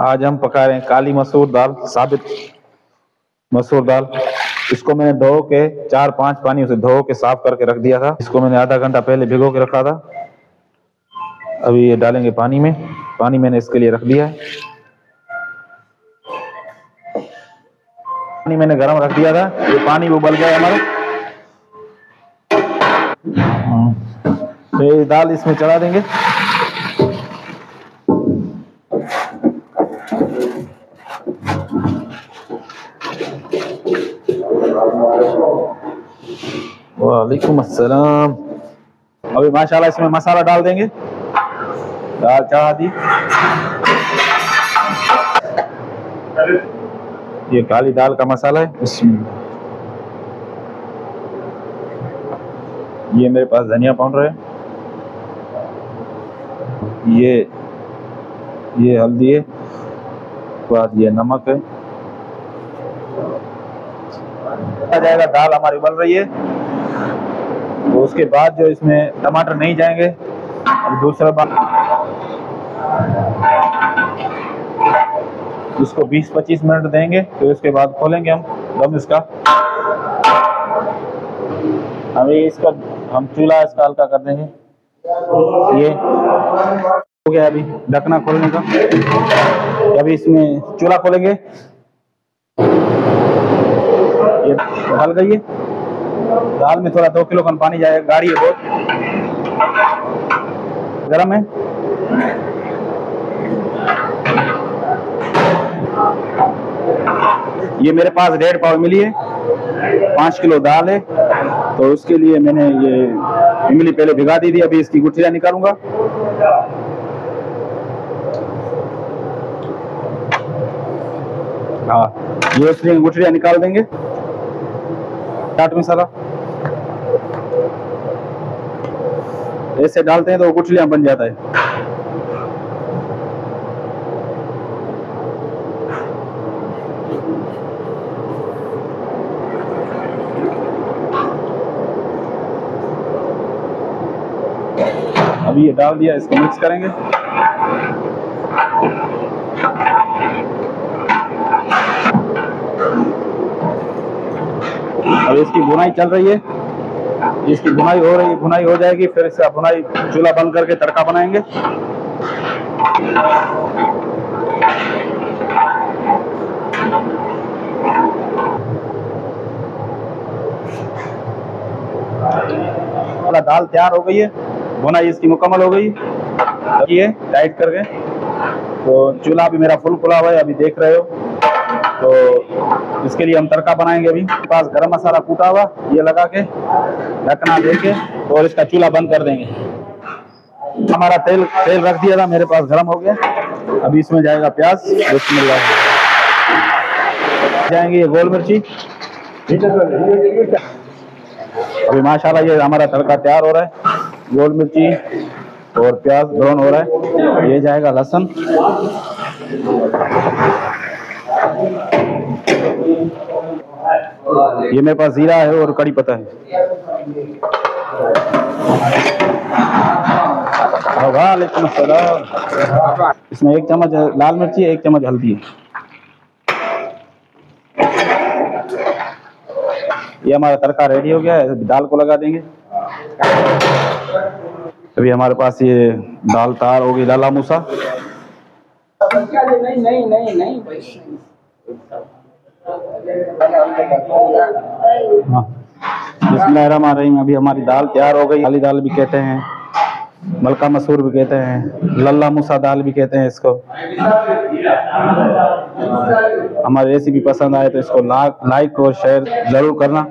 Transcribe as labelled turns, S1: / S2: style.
S1: आज हम पका रहे हैं काली मसूर दाल, साबित मसूर दाल। इसको मैंने धो के 4-5 पानी से धो के साफ करके रख दिया था। इसको मैंने आधा घंटा पहले भिगो के रखा था। अभी ये डालेंगे पानी में। पानी मैंने इसके लिए रख दिया है। पानी मैंने गरम रख दिया था, ये पानी उबल गया हमारा। फिर दाल इसमें चढ़ा देंगे। वालेकुम अस्सलाम। अभी माशाल्लाह इसमें मसाला डाल देंगे। दाल चढ़ा दी। ये काली दाल का मसाला है इसमें। ये मेरे पास धनिया पाउडर है। ये हल्दी है। बाद ये नमक है। आ जाएगा, दाल हमारी उबल रही है। तो उसके बाद जो इसमें टमाटर नहीं जाएंगे। अब दूसरा बात, इसको 20-25 मिनट देंगे। फिर उसके बाद खोलेंगे हम दम इसका। अभी इसका हम चूल्हा इसका हल्का कर देंगे। ये हो गया अभी ढकना खोलने का। अभी इसमें चूल्हा खोलेंगे। ये डाल गई है दाल में। थोड़ा 2 किलो का पानी जाएगा। गाढ़ी है, बहुत गर्म है। ये मेरे पास 1.5 पाव मिली है। 5 किलो दाल है, तो उसके लिए मैंने ये इमली पहले भिगा दी थी। अभी इसकी गुठलियां निकालूंगा। हाँ, ये इसलिए गुठलियां निकाल देंगे। चाट मसाला ऐसे डालते हैं तो गुठलियां बन जाता है। अभी ये डाल दिया, इसको मिक्स करेंगे। अब इसकी भुनाई चल रही है। इसकी भुनाई हो रही है, भुनाई हो जाएगी फिर इसका भुनाई चूल्हा बंद करके तड़का बनाएंगे। दाल तैयार हो गई है, भुनाई इसकी मुकम्मल हो गई। ये टाइट करके, तो चूल्हा भी मेरा फुल खुला हुआ है, अभी देख रहे हो। तो इसके लिए हम तड़का बनाएंगे। अभी पास गरम मसाला कूटा हुआ ये लगा के ढकना देके तो और इसका चूल्हा बंद कर देंगे। हमारा तेल रख दिया था मेरे पास, गरम हो गया। अभी इसमें जाएगा प्याज, जाएंगे ये गोल मिर्ची। अभी माशाल्लाह ये हमारा तड़का तैयार हो रहा है। गोल मिर्ची और प्याज ब्राउन हो रहा है। ये जाएगा लहसुन। ये मेरे पास जीरा है और कड़ी पत्ता है। वालेकुम अस्सलाम। इसमें 1 चम्मच लाल मिर्ची, 1 चम्मच हल्दी है। ये हमारा तड़का रेडी हो गया है। दाल को लगा देंगे। अभी हमारे पास ये दाल तैयार हो गई, लाला मूसा। नहीं बिस्मिल्लाहिर्रहमानिर्रहीम। अभी हमारी दाल तैयार हो गई। काली दाल भी कहते हैं, मलका मसूर भी कहते हैं, लल्ला मूसा दाल भी कहते हैं इसको। हमारी रेसिपी पसंद आए तो इसको लाइक और शेयर जरूर करना।